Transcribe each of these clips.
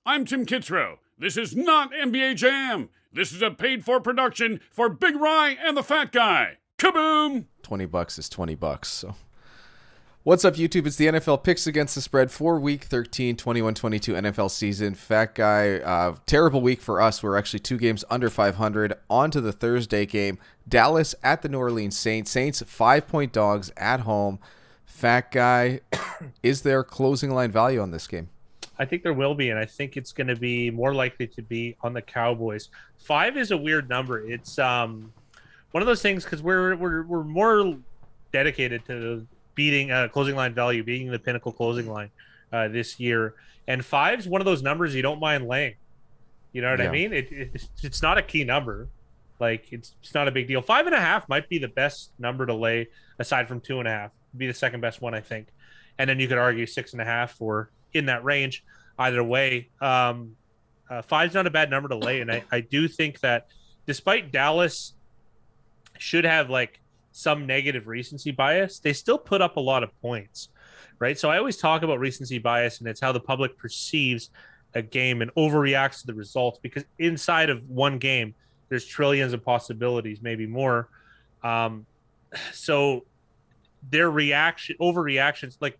I'm Tim Kitzrow. This is not NBA Jam. This is a paid-for production for Big Rye and the Fat Guy. Kaboom! $20 is $20. So, what's up, YouTube? It's the NFL Picks Against the Spread for Week 13, 21-22 NFL season. Fat Guy, terrible week for us. We're actually 2 games under 500. On to the Thursday game. Dallas at the New Orleans Saints. Saints 5-point dogs at home. Fat Guy, is there closing line value on this game? I think there will be, and I think it's going to be more likely to be on the Cowboys. 5 is a weird number. It's one of those things because we're more dedicated to beating closing line value, beating the pinnacle closing line this year. And 5 is one of those numbers you don't mind laying. You know what I mean? It's not a key number. Like it's not a big deal. 5.5 might be the best number to lay aside from 2.5. It'd be the second best one, I think. And then you could argue 6.5 or in that range. Either way, 5's not a bad number to lay. And I do think that despite Dallas should have like some negative recency bias, they still put up a lot of points, right? So I always talk about recency bias, and it's how the public perceives a game and overreacts to the results, because inside of one game, there's trillions of possibilities, maybe more. So their overreactions, like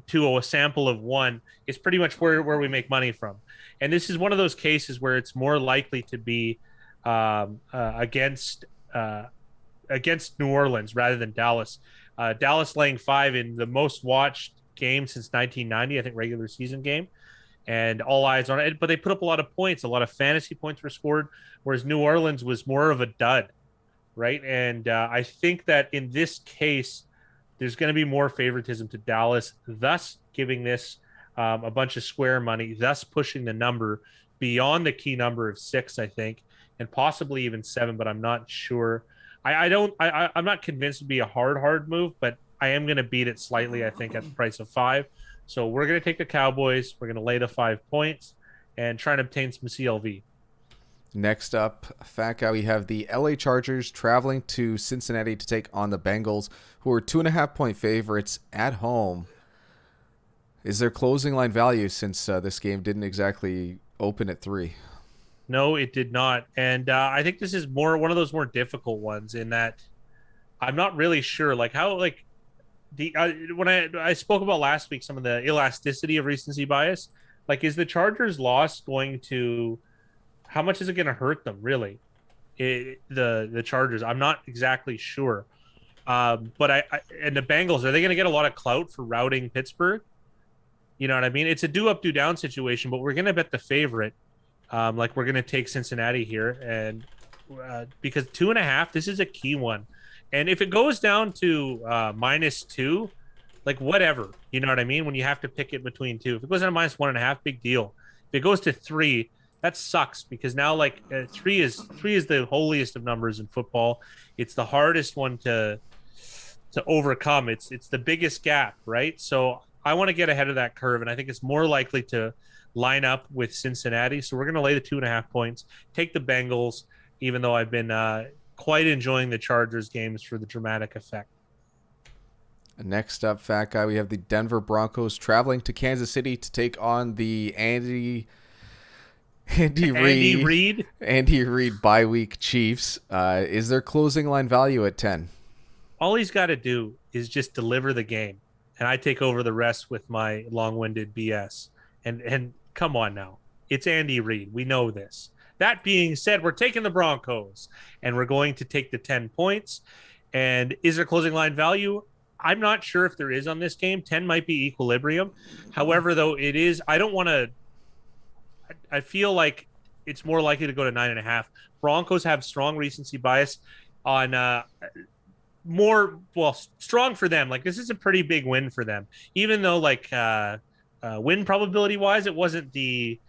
to a sample of one, is pretty much where we make money from. And this is one of those cases where it's more likely to be against New Orleans rather than Dallas. Dallas laying 5 in the most watched game since 1990, I think, regular season game, and all eyes on it. But they put up a lot of points. A lot of fantasy points were scored, whereas New Orleans was more of a dud, right? And I think that in this case, there's going to be more favoritism to Dallas, thus giving this a bunch of square money, thus pushing the number beyond the key number of 6, I think, and possibly even 7, but I'm not sure. I'm not convinced it'd be a hard move, but I am going to beat it slightly, I think, at the price of 5. So we're going to take the Cowboys. We're going to lay the 5 points and try and obtain some CLV. Next up, Fat Guy, we have the LA Chargers traveling to Cincinnati to take on the Bengals, who are 2.5-point favorites at home. Is there closing line value since this game didn't exactly open at 3? No, it did not. And I think this is one of those more difficult ones in that I'm not really sure like how like the when I spoke about last week some of the elasticity of recency bias. Like, is the Chargers' loss going to, how much is it going to hurt them, really? The Chargers, I'm not exactly sure. But and the Bengals, are they going to get a lot of clout for routing Pittsburgh? You know what I mean? It's a do-up, do-down situation, but we're going to bet the favorite. Like, we're going to take Cincinnati here. And because 2.5, this is a key one. And if it goes down to -2, like, whatever. You know what I mean? When you have to pick it between 2. If it goes down to -1.5, big deal. If it goes to 3, that sucks, because now like 3 is the holiest of numbers in football. It's the hardest one to overcome. It's the biggest gap, right? So I want to get ahead of that curve, and I think it's more likely to line up with Cincinnati. So we're going to lay the 2.5 points, take the Bengals, even though I've been quite enjoying the Chargers games for the dramatic effect. Next up, Fat Guy, we have the Denver Broncos traveling to Kansas City to take on the Andy Reid bye week Chiefs. Is there closing line value at 10? All he's got to do is just deliver the game, and I take over the rest with my long-winded BS. And come on now, it's Andy Reid. We know this. That being said, we're taking the Broncos, and we're going to take the 10 points. And is there closing line value? I'm not sure if there is on this game. 10 might be equilibrium. However, though, it is, I feel like it's more likely to go to 9.5. Broncos have strong recency bias on strong for them. Like, this is a pretty big win for them, even though like win probability wise, it wasn't it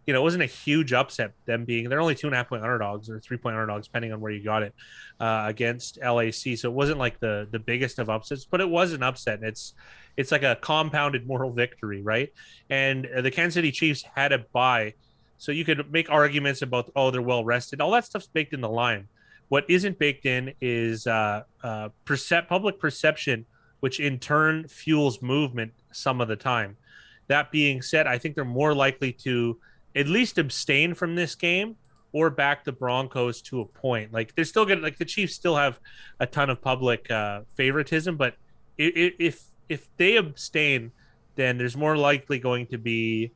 wasn't a huge upset. They're only 2.5-point underdogs or 3-point underdogs, depending on where you got it against LAC. So it wasn't like the biggest of upsets, but it was an upset. And it's like a compounded moral victory, right? And the Kansas City Chiefs had a bye, so you could make arguments about, oh, they're well rested. All that stuff's baked in the line. What isn't baked in is public perception, which in turn fuels movement some of the time. That being said, I think they're more likely to at least abstain from this game or back the Broncos to a point. Like they're still good. Like the Chiefs still have a ton of public favoritism, but if they abstain, then there's more likely going to be,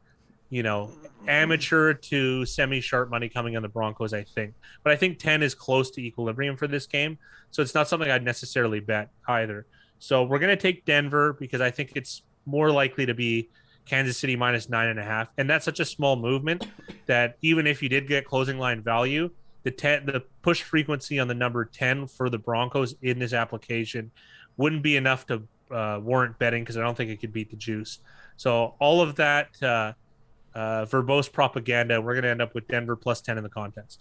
amateur to semi-sharp money coming on the Broncos, I think. But I think 10 is close to equilibrium for this game, so it's not something I'd necessarily bet either. So we're going to take Denver because I think it's more likely to be Kansas City minus 9.5, and that's such a small movement that even if you did get closing line value, the push frequency on the number 10 for the Broncos in this application wouldn't be enough to warrant betting, because I don't think it could beat the juice. So all of that verbose propaganda, we're going to end up with Denver plus 10 in the contest.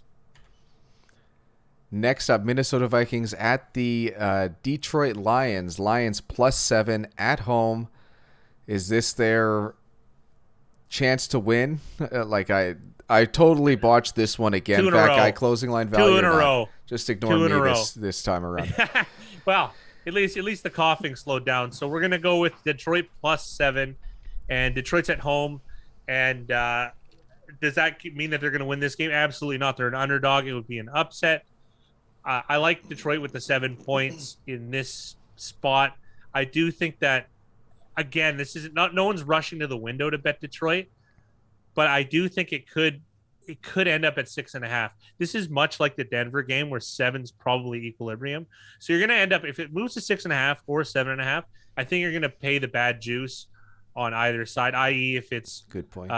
Next up, Minnesota Vikings at the Detroit Lions. Lions plus 7 at home. Is this their chance to win? I totally botched this one again. Fat guy, closing line value. 2 in a row. Just ignore me this time around. Well, at least the coughing slowed down. So we're gonna go with Detroit plus 7, and Detroit's at home. And does that mean that they're gonna win this game? Absolutely not. They're an underdog. It would be an upset. I like Detroit with the 7 points in this spot. I do think that, again, this is not, no one's rushing to the window to bet Detroit, but I do think it could end up at 6.5. This is much like the Denver game where 7's probably equilibrium. So you're going to end up, if it moves to 6.5 or 7.5, I think you're going to pay the bad juice on either side, i.e. if it's good point.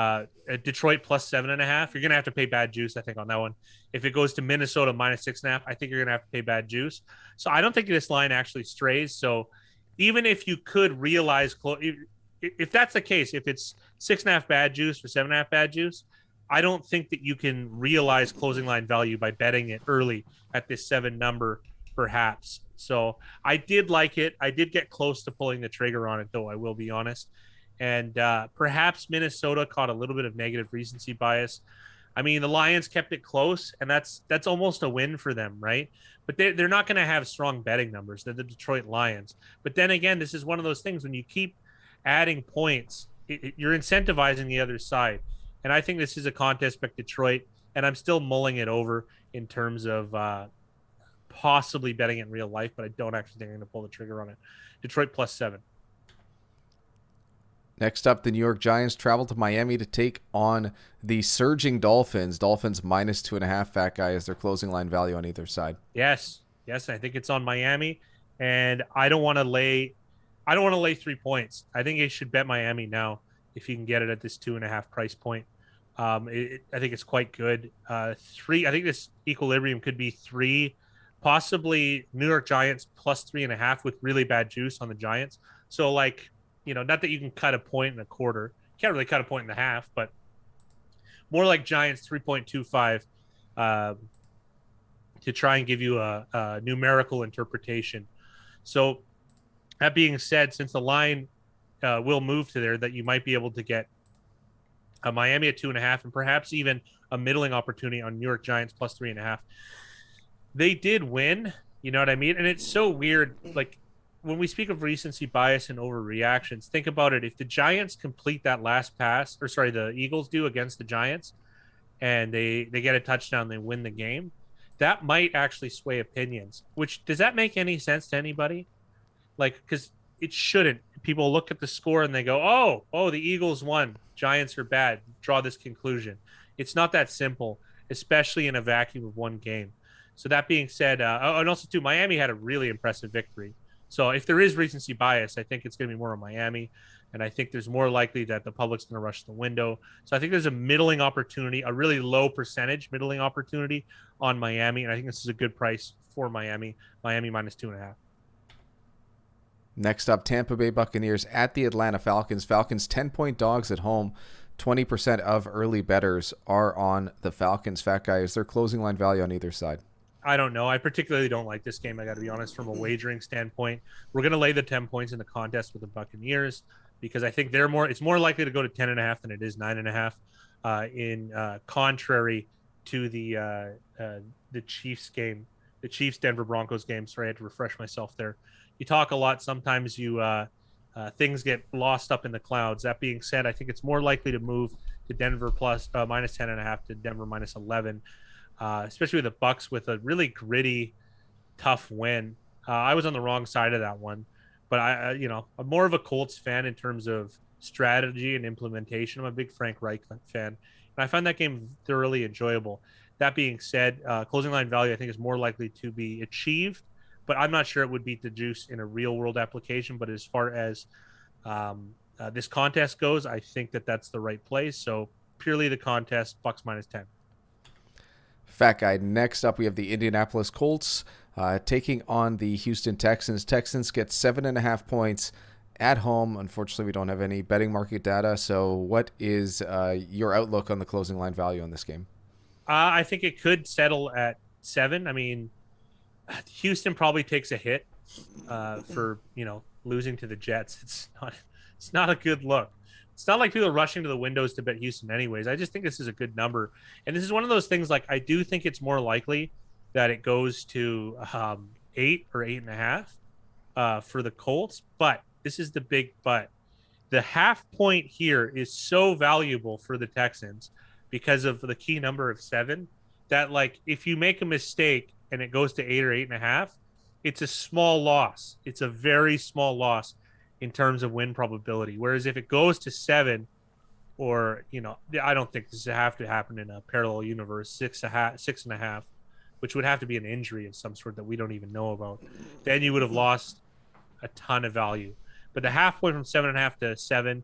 Detroit plus 7.5, you're going to have to pay bad juice, I think, on that one. If it goes to Minnesota minus 6.5, I think you're going to have to pay bad juice. So I don't think this line actually strays. So even if you could realize, if that's the case, if it's 6.5 bad juice or 7.5 bad juice, I don't think that you can realize closing line value by betting it early at this 7 number, perhaps. So I did like it. I did get close to pulling the trigger on it, though, I will be honest. And perhaps Minnesota caught a little bit of negative recency bias. I mean, the Lions kept it close, and that's almost a win for them, right? But they're not going to have strong betting numbers. They're the Detroit Lions. But then again, this is one of those things when you keep adding points, you're incentivizing the other side. And I think this is a contest back Detroit, and I'm still mulling it over in terms of possibly betting it in real life, but I don't actually think I'm going to pull the trigger on it. Detroit plus 7. Next up, the New York Giants travel to Miami to take on the surging Dolphins. Dolphins minus 2.5. Fat guy is their closing line value on either side. Yes, I think it's on Miami, and I don't want to lay 3 points. I think you should bet Miami now if you can get it at this 2.5 price point. I think it's quite good. 3. I think this equilibrium could be 3, possibly New York Giants plus 3.5 with really bad juice on the Giants. So not that you can cut a point and a quarter. You can't really cut a point and a half, but more like Giants 3.25 to try and give you a numerical interpretation. So that being said, since the line will move to there, that you might be able to get a Miami at 2.5 and perhaps even a middling opportunity on New York Giants plus 3.5. They did win, you know what I mean? And it's so weird, when we speak of recency bias and overreactions, think about it. If the Giants complete that last pass, the Eagles do against the Giants, and they get a touchdown, they win the game, that might actually sway opinions. Which, does that make any sense to anybody? Because it shouldn't. People look at the score and they go, oh, the Eagles won. Giants are bad. Draw this conclusion. It's not that simple, especially in a vacuum of one game. So that being said, and also too, Miami had a really impressive victory. So if there is recency bias, I think it's going to be more on Miami. And I think there's more likely that the public's going to rush the window. So I think there's a middling opportunity, a really low percentage middling opportunity on Miami. And I think this is a good price for Miami. Miami minus 2.5. Next up, Tampa Bay Buccaneers at the Atlanta Falcons. Falcons 10-point dogs at home. 20% of early bettors are on the Falcons. Fat guy, is there closing line value on either side? I don't know. I particularly don't like this game, I got to be honest, from a wagering standpoint. We're going to lay the 10 points in the contest with the Buccaneers because I think it's more likely to go to 10.5 than it is 9.5 in contrary to the Chiefs game, the Chiefs Denver Broncos game. Sorry, I had to refresh myself there. You talk a lot. Sometimes things get lost up in the clouds. That being said, I think it's more likely to move to Denver plus minus 10.5 to Denver minus 11, especially with the Bucks with a really gritty, tough win. I was on the wrong side of that one, but I'm more of a Colts fan in terms of strategy and implementation. I'm a big Frank Reich fan, and I find that game thoroughly enjoyable. That being said, closing line value I think is more likely to be achieved, but I'm not sure it would beat the juice in a real world application. But as far as this contest goes, I think that's the right place. So purely the contest, Bucks minus 10. Fat Guy. Next up, we have the Indianapolis Colts taking on the Houston Texans. Texans get 7.5 points at home. Unfortunately, we don't have any betting market data. So what is your outlook on the closing line value in this game? I think it could settle at 7. I mean, Houston probably takes a hit for losing to the Jets. It's not a good look. It's not like people are rushing to the windows to bet Houston anyways. I just think this is a good number. And this is one of those things, like, I do think it's more likely that it goes to 8 or 8.5 for the Colts. But this is the big but. The half point here is so valuable for the Texans because of the key number of 7 that, like, if you make a mistake and it goes to 8 or 8.5, it's a small loss. It's a very small loss in terms of win probability. Whereas if it goes to 7, or, I don't think this would have to happen in a parallel universe, 6.5, which would have to be an injury of some sort that we don't even know about, then you would have lost a ton of value. But the half point from 7.5 to 7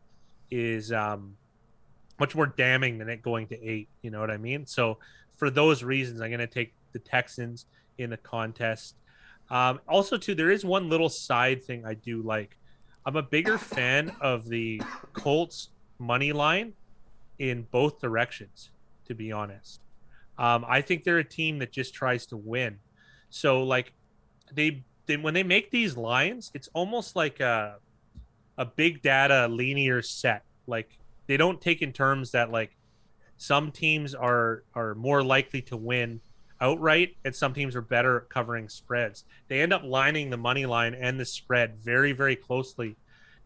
is much more damning than it going to 8. You know what I mean? So for those reasons, I'm going to take the Texans in the contest. Also, too, there is one little side thing I do like. I'm a bigger fan of the Colts money line in both directions, to be honest. I think they're a team that just tries to win. So, like, they when they make these lines, it's almost like a big data linear set. Like, they don't take in terms that, like, some teams are more likely to win outright and some teams are better at covering spreads. They end up lining the money line and the spread very, very closely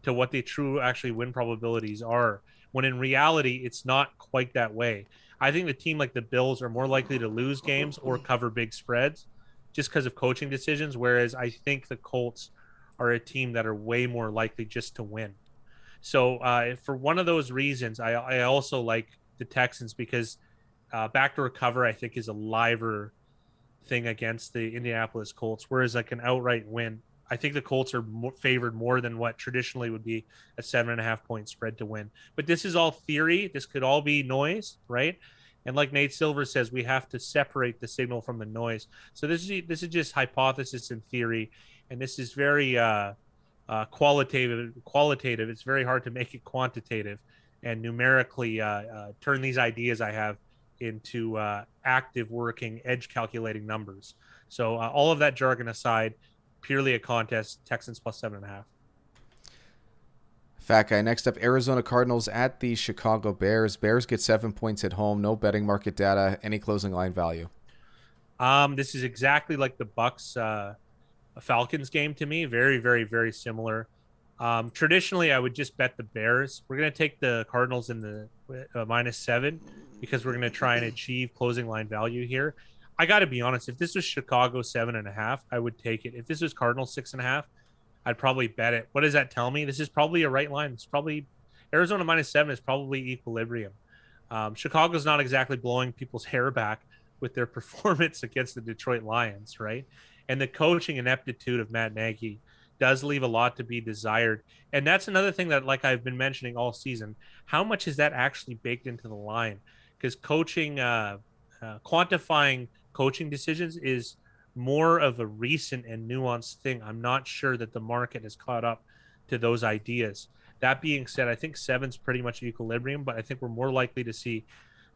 to what the true actually win probabilities are, when in reality it's not quite that way. I think the team like the Bills are more likely to lose games or cover big spreads just because of coaching decisions, whereas I think the Colts are a team that are way more likely just to win. So for one of those reasons, I also like the Texans, because backdoor cover I think is a liver thing against the Indianapolis Colts, whereas like an outright win, I think the Colts are favored more than what traditionally would be a 7.5 point spread to win. But this is all theory. This could all be noise, right? And like Nate Silver says, we have to separate the signal from the noise. So this is just hypothesis and theory, and this is very qualitative. It's very hard to make it quantitative and numerically turn these ideas I have into active working edge calculating numbers. So all of that jargon aside, purely a contest, Texans plus 7.5. Fat Guy. Next up, Arizona Cardinals at the Chicago Bears. Bears get 7 points at home. No betting market data. Any closing line value? This is exactly like the Bucks Falcons game to me. Very, very, very similar. Traditionally, I would just bet the Bears. We're going to take the Cardinals in the -7 because we're going to try and achieve closing line value here. I got to be honest. If this was Chicago 7.5, I would take it. If this was Cardinals 6.5, I'd probably bet it. What does that tell me? This is probably a right line. It's probably Arizona -7 is probably equilibrium. Chicago's not exactly blowing people's hair back with their performance against the Detroit Lions, right? And the coaching ineptitude of Matt Nagy does leave a lot to be desired. And that's another thing that, like I've been mentioning all season, how much is that actually baked into the line? Because coaching, quantifying coaching decisions is more of a recent and nuanced thing. I'm not sure that the market has caught up to those ideas. That being said, I think 7's pretty much equilibrium, but I think we're more likely to see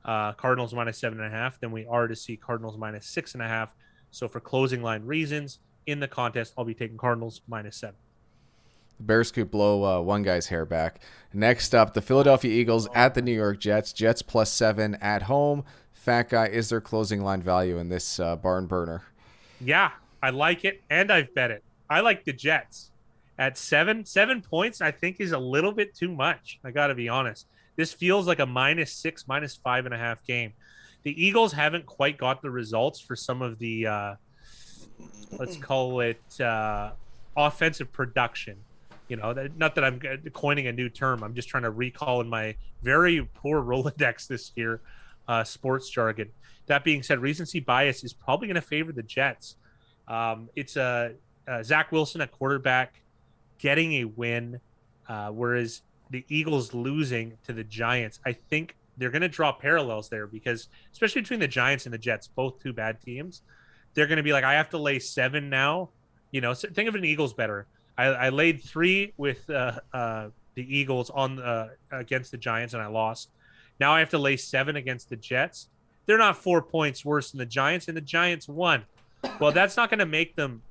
Cardinals -7.5 than we are to see Cardinals -6.5. So for closing line reasons in the contest, I'll be taking Cardinals -7. The Bears could blow one guy's hair back. Next up, the Philadelphia Eagles at the New York Jets. Jets +7 at home. Fat Guy, is there closing line value in this barn burner? Yeah, I like it, and I've bet it. I like the Jets at 7 points. I think is a little bit too much. I got to be honest. This feels like a -6, -5.5 game. The Eagles haven't quite got the results for some of the, let's call it offensive production. Not that I'm coining a new term. I'm just trying to recall in my very poor Rolodex this year, sports jargon. That being said, recency bias is probably going to favor the Jets. It's Zach Wilson at quarterback getting a win, whereas the Eagles losing to the Giants. I think they're going to draw parallels there because, especially between the Giants and the Jets, both two bad teams, they're going to be like, I have to lay 7 now. So think of an Eagles better. I laid 3 with the Eagles on against the Giants, and I lost. Now I have to lay 7 against the Jets. They're not 4 points worse than the Giants, and the Giants won. Well, that's not going to make them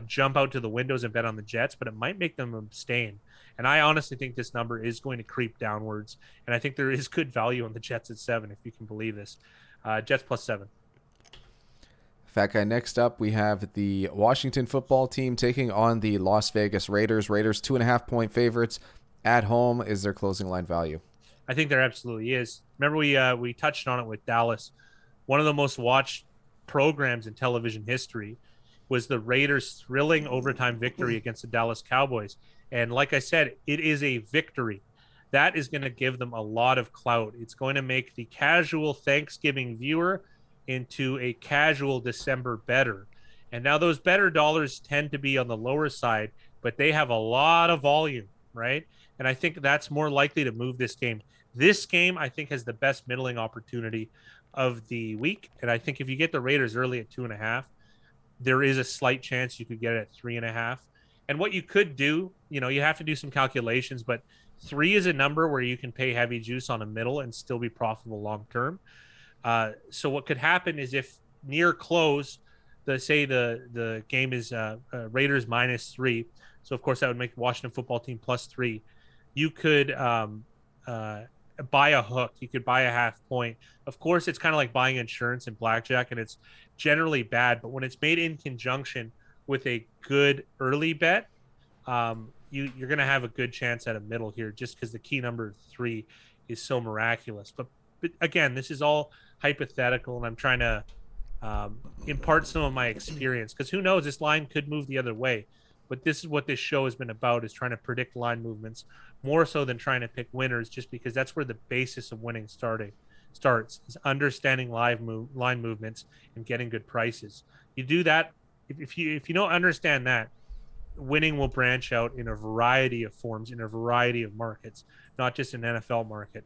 jump out to the windows and bet on the Jets, but it might make them abstain. And I honestly think this number is going to creep downwards, and I think there is good value on the Jets at 7, if you can believe this. Jets +7. Fat Guy, next up, we have the Washington football team taking on the Las Vegas Raiders. Raiders 2.5-point favorites at home. Is their closing line value? I think there absolutely is. Remember, we touched on it with Dallas. One of the most watched programs in television history was the Raiders' thrilling overtime victory against the Dallas Cowboys. And like I said, it is a victory. That is going to give them a lot of clout. It's going to make the casual Thanksgiving viewer into a casual December bettor. And now those better dollars tend to be on the lower side, but they have a lot of volume, right? And I think that's more likely to move this game. This game, I think, has the best middling opportunity of the week. And I think if you get the Raiders early at 2.5, there is a slight chance you could get it at 3.5. And what you could do, you have to do some calculations, but 3 is a number where you can pay heavy juice on a middle and still be profitable long-term. So what could happen is if near close, the game is Raiders -3. So of course that would make the Washington football team +3. You could buy a hook. You could buy a half point. Of course, it's kind of like buying insurance in blackjack, and it's generally bad. But when it's made in conjunction with a good early bet, you're going to have a good chance at a middle here, just because the key number 3 is so miraculous. But again, this is all hypothetical, and I'm trying to impart some of my experience, because who knows, this line could move the other way. But this is what this show has been about, is trying to predict line movements more so than trying to pick winners, just because that's where the basis of winning starts, is understanding line movements and getting good prices. You do that, if you don't understand that, winning will branch out in a variety of forms, in a variety of markets, not just an NFL market.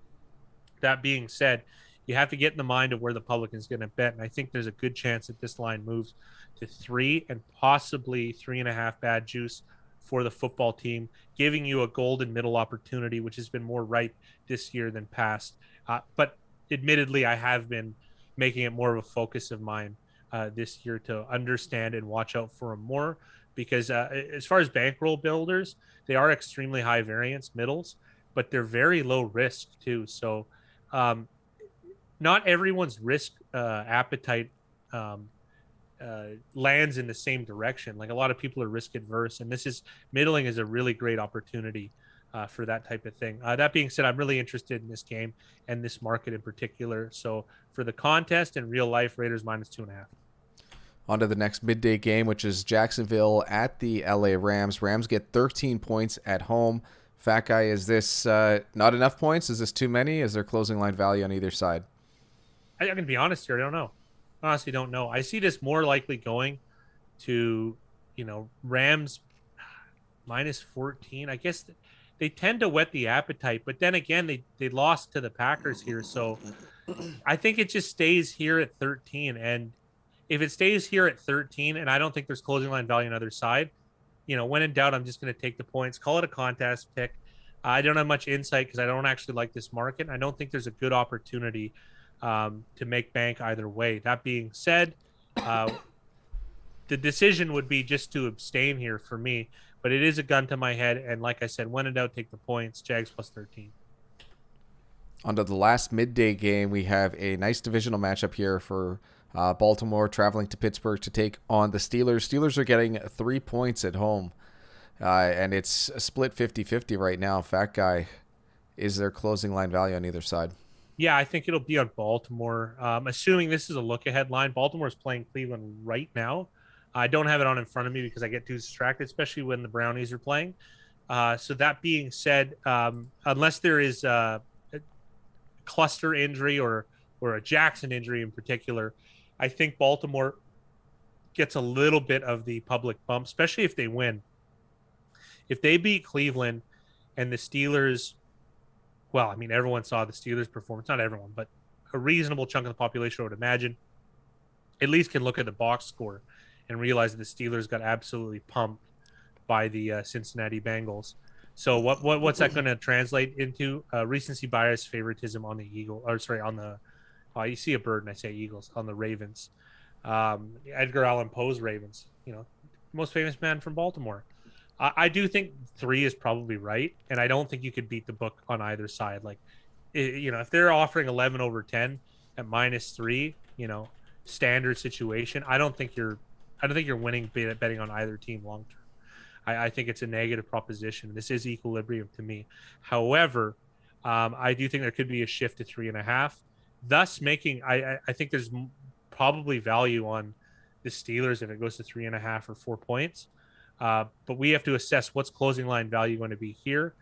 That being said, you have to get in the mind of where the public is going to bet. And I think there's a good chance that this line moves to 3 and possibly 3.5 bad juice for the football team, giving you a golden middle opportunity, which has been more ripe this year than past. But admittedly, I have been making it more of a focus of mine this year to understand and watch out for them more, because as far as bankroll builders, they are extremely high variance middles, but they're very low risk too. So not everyone's risk appetite lands in the same direction. Like, a lot of people are risk adverse, and middling is a really great opportunity for that type of thing. That being said, I'm really interested in this game and this market in particular. So for the contest in real life, Raiders -2.5. On to the next midday game, which is Jacksonville at the LA Rams. Rams get 13 points at home. Fat Guy, is this not enough points? Is this too many? Is there closing line value on either side? I'm going to be honest here. I don't know. Honestly, don't know. I see this more likely going to, Rams -14. I guess they tend to whet the appetite, but then again, they lost to the Packers here. So I think it just stays here at 13. And if it stays here at 13, and I don't think there's closing line value on the other side, when in doubt, I'm just going to take the points, call it a contest pick. I don't have much insight because I don't actually like this market. I don't think there's a good opportunity to make bank either way. That being said, the decision would be just to abstain here for me, but it is a gun to my head. And like I said, when in doubt, take the points. Jags +13. On to the last midday game, we have a nice divisional matchup here for Baltimore traveling to Pittsburgh to take on the Steelers. Steelers are getting 3 points at home, and it's a split 50-50 right now. Fat Guy, Is there closing line value on either side? Yeah, I think it'll be on Baltimore. Assuming this is a look-ahead line, Baltimore's playing Cleveland right now. I don't have it on in front of me because I get too distracted, especially when the Brownies are playing. So that being said, unless there is a cluster injury or a Jackson injury in particular, I think Baltimore gets a little bit of the public bump, especially if they win. If they beat Cleveland and the Steelers, well, I mean, everyone saw the Steelers' performance. Not everyone, but a reasonable chunk of the population, I would imagine, at least can look at the box score and realize that the Steelers got absolutely pumped by the Cincinnati Bengals. So what's that going to translate into? Recency bias, favoritism on the Eagle, or sorry, on the you see a bird and I say Eagles, on the Ravens. Edgar Allan Poe's Ravens, most famous man from Baltimore. I do think 3 is probably right, and I don't think you could beat the book on either side. Like, if they're offering 11 over 10 at -3, standard situation, I don't think you're winning betting on either team long term. I think it's a negative proposition. This is equilibrium to me. However, I do think there could be a shift to 3.5, thus making I think there's probably value on the Steelers if it goes to 3.5 or 4 points. But we have to assess what's closing line value going to be here.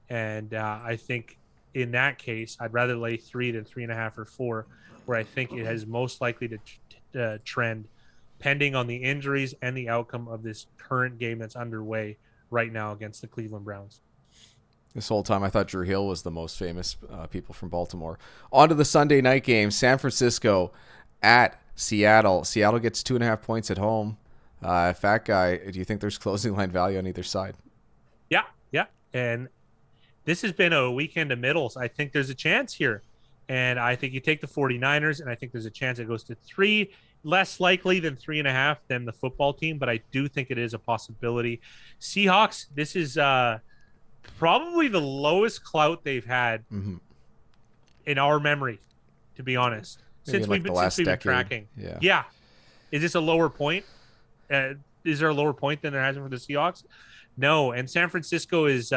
And I think in that case, I'd rather lay 3 than 3.5 or 4, where I think it has most likely to trend, pending on the injuries and the outcome of this current game that's underway right now against the Cleveland Browns. This whole time I thought Drew Hill was the most famous people from Baltimore. On to the Sunday night game, San Francisco at Seattle. Seattle gets 2.5 points at home. Fat Guy, do you think there's closing line value on either side? Yeah. And this has been a weekend of middles. I think there's a chance here. And I think you take the 49ers, and I think there's a chance it goes to 3, less likely than 3.5 than the football team, but I do think it is a possibility. Seahawks, this is probably the lowest clout they've had in our memory, to be honest. Maybe Since we've been tracking. Yeah. Is this a lower point? Is there a lower point than there has been for the Seahawks? No. And San Francisco is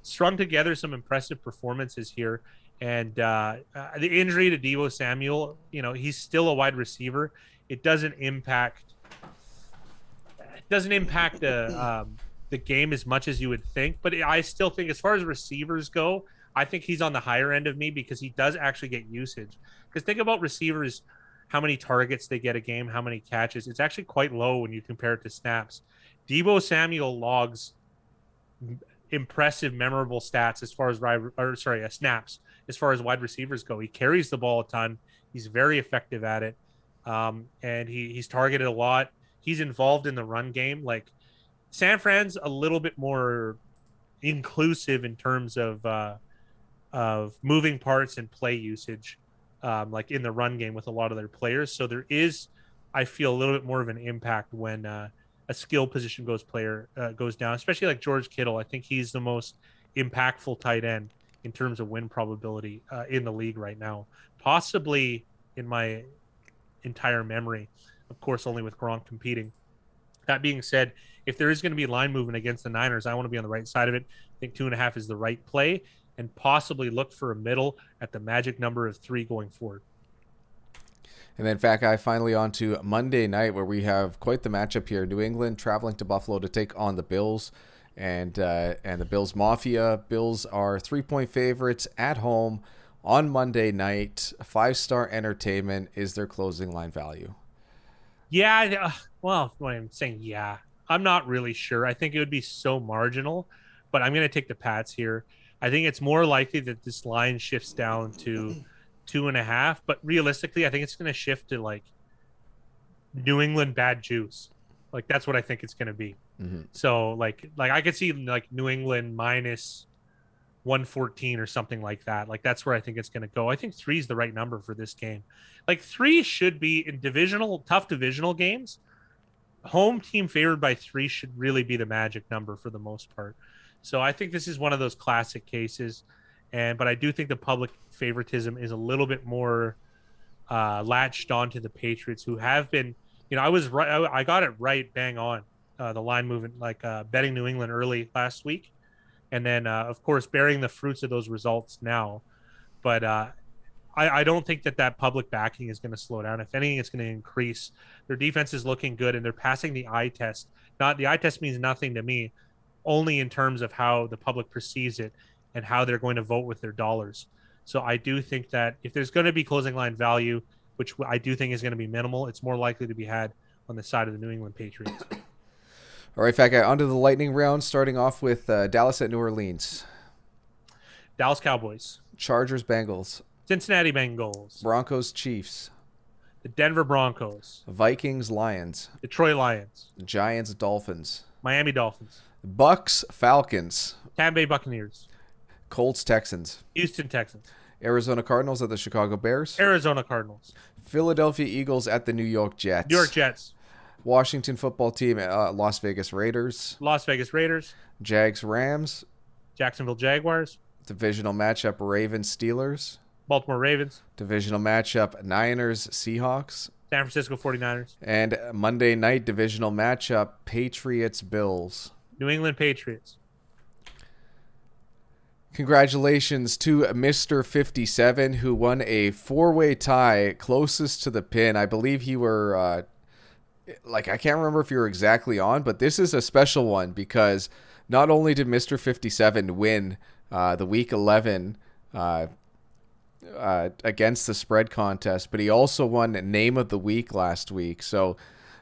strung together some impressive performances here. And the injury to Deebo Samuel, he's still a wide receiver. It doesn't impact the game as much as you would think. But I still think, as far as receivers go, I think he's on the higher end of me because he does actually get usage. Because think about receivers, how many targets they get a game, how many catches. It's actually quite low when you compare it to snaps. Deebo Samuel logs impressive, memorable stats as far as snaps as far as wide receivers go. He carries the ball a ton. He's very effective at it, and he's targeted a lot. He's involved in the run game. Like, San Fran's a little bit more inclusive in terms of moving parts and play usage. Like in the run game with a lot of their players. So there is, I feel, a little bit more of an impact when a skill position goes down, especially like George Kittle. I think he's the most impactful tight end in terms of win probability in the league right now, possibly in my entire memory, of course, only with Gronk competing. That being said, if there is going to be line movement against the Niners, I want to be on the right side of it. I think 2.5 is the right play, and possibly look for a middle at the magic number of 3 going forward. And then, Fat Guy, finally on to Monday night, where we have quite the matchup here. New England traveling to Buffalo to take on the Bills and the Bills Mafia. Bills are 3-point favorites at home on Monday night. 5-star entertainment. Is their closing line value? Yeah, well, when I'm saying I'm not really sure. I think it would be so marginal, but I'm going to take the Pats here. I think it's more likely that this line shifts down to 2.5, but realistically, I think it's going to shift to like New England bad juice. Like, that's what I think it's going to be. So like I could see like New England minus 114 or something like that. Like, that's where I think it's going to go. I think 3 is the right number for this game. Like, 3 should be in tough divisional games. Home team favored by 3 should really be the magic number for the most part. So I think this is one of those classic cases, but I do think the public favoritism is a little bit more latched onto the Patriots, who have been, I was right. I got it right, bang on the line movement, like betting New England early last week, and then of course bearing the fruits of those results now. But I don't think that public backing is going to slow down. If anything, it's going to increase. Their defense is looking good, and they're passing the eye test. Not the eye test means nothing to me, only in terms of how the public perceives it and how they're going to vote with their dollars. So I do think that if there's going to be closing line value, which I do think is going to be minimal, it's more likely to be had on the side of the New England Patriots. All right, Fat Guy, on to the lightning round, starting off with Dallas at New Orleans. Dallas Cowboys. Chargers, Bengals. Cincinnati Bengals. Broncos, Chiefs. The Denver Broncos. Vikings, Lions. Detroit Lions. Giants, Dolphins. Miami Dolphins. Bucks, Falcons. Tampa Bay Buccaneers. Colts, Texans. Houston Texans. Arizona Cardinals at the Chicago Bears. Arizona Cardinals. Philadelphia Eagles at the New York Jets. New York Jets. Washington football team at Las Vegas Raiders. Las Vegas Raiders. Jags, Rams. Jacksonville Jaguars. Divisional matchup, Ravens, Steelers. Baltimore Ravens. Divisional matchup, Niners, Seahawks. San Francisco 49ers. And Monday night divisional matchup, Patriots, Bills. New England Patriots. Congratulations to Mr. 57, who won a four-way tie closest to the pin. I believe you were, I can't remember if you were exactly on, but this is a special one because not only did Mr. 57 win the Week 11 against the spread contest, but he also won Name of the Week last week. So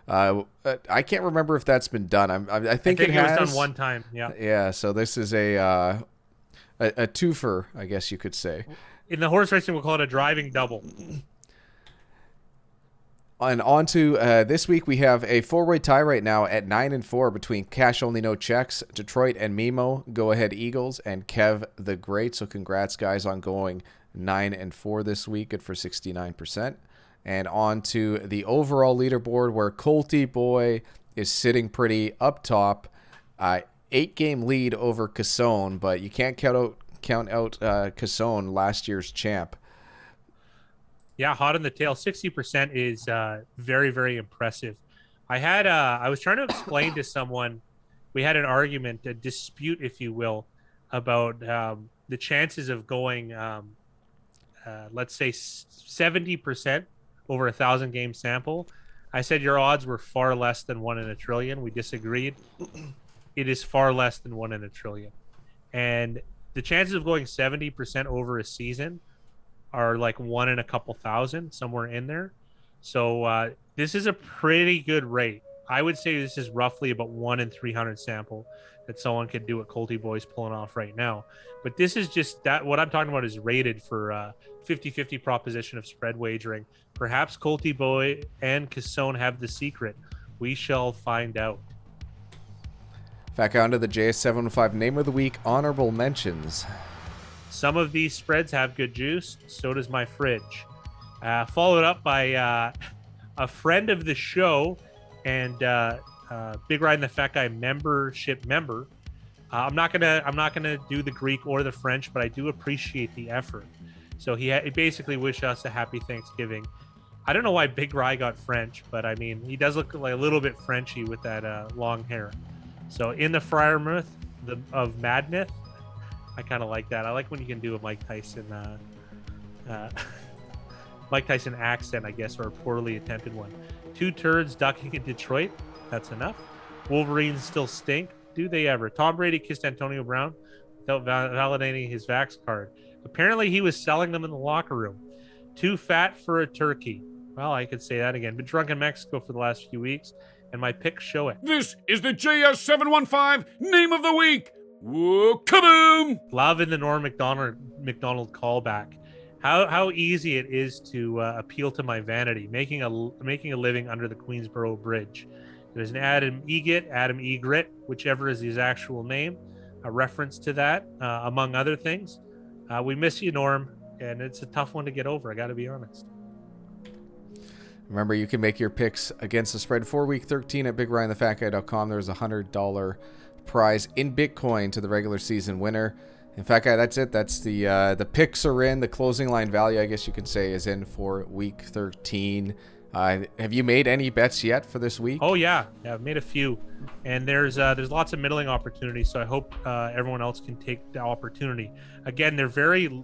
I can't remember if that's been done. I think it has. It was done one time. Yeah. Yeah. So this is a twofer, I guess you could say. In the horse racing, we'll call it a driving double. And on to this week, we have a four-way tie right now at 9-4 between Cash Only No Checks, Detroit and Mimo, Go Ahead Eagles, and Kev the Great. So congrats, guys, on going 9-4 this week. Good for 69%. And on to the overall leaderboard where Colty Boy is sitting pretty up top. 8-game lead over Cassone, but you can't count out Cassone, last year's champ. Yeah, hot on the tail. 60% is very, very impressive. I was trying to explain to someone, we had an argument, a dispute, if you will, about the chances of going, let's say 70% over 1,000 game sample. I said your odds were far less than 1 in a trillion. We disagreed. It is far less than 1 in a trillion. And the chances of going 70% over a season are like 1 in a couple thousand, somewhere in there. So this is a pretty good rate. I would say this is roughly about 1 in 300 sample that someone could do what Colty Boy's pulling off right now. But this is just that what I'm talking about is rated for 50-50 proposition of spread wagering. Perhaps Colty Boy and Cassone have the secret. We shall find out. Back on to the JS715 Name of the Week honorable mentions. Some of these spreads have good juice. So does my fridge. Followed up by a friend of the show and Big Ride and the Fat Guy membership member. I'm not gonna do the Greek or the French, but I do appreciate the effort. So he basically wished us a happy Thanksgiving. I don't know why Big Rye got French, but I mean he does look like a little bit Frenchy with that long hair. So in the Friar Myth of Mad Myth, I kind of like that. I like when you can do a Mike Tyson accent, I guess, or a poorly attempted one. 2 turds ducking in Detroit. That's enough. Wolverines still stink. Do they ever? Tom Brady kissed Antonio Brown without validating his Vax card. Apparently, he was selling them in the locker room. Too fat for a turkey. Well, I could say that again. Been drunk in Mexico for the last few weeks, and my picks show it. This is the JS715 Name of the Week. Whoa, kaboom! Loving the Norm McDonald callback. How easy it is to appeal to my vanity, making a living under the Queensboro Bridge. There's an Adam Egret, whichever is his actual name, a reference to that, among other things. We miss you, Norm, and it's a tough one to get over, I got to be honest. Remember, you can make your picks against the spread for Week 13 at BigRyanTheFatGuy.com. There's a $100 prize in Bitcoin to the regular season winner. In fact, that's it. That's the picks are in. The closing line value, I guess you could say, is in for week 13. Have you made any bets yet for this week? Oh yeah, I've made a few, and there's lots of middling opportunities. So I hope everyone else can take the opportunity. Again, they're very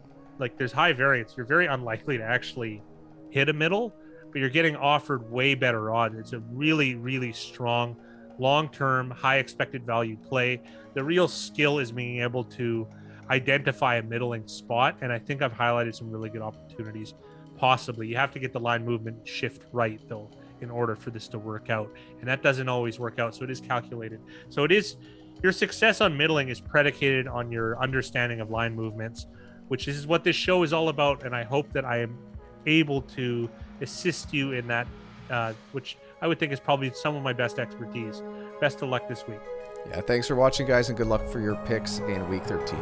there's high variance. You're very unlikely to actually hit a middle, but you're getting offered way better odds. It's a really, really strong, long-term, high expected value play. The real skill is being able to identify a middling spot, and I think I've highlighted some really good opportunities. Possibly you have to get the line movement shift right though in order for this to work out, and that doesn't always work out, so it is calculated. So it is, your success on middling is predicated on your understanding of line movements, which is what this show is all about, and I hope that I am able to assist you in that, which I would think is probably some of my best expertise. Best of luck this week. Yeah, thanks for watching, guys, and good luck for your picks in week 13.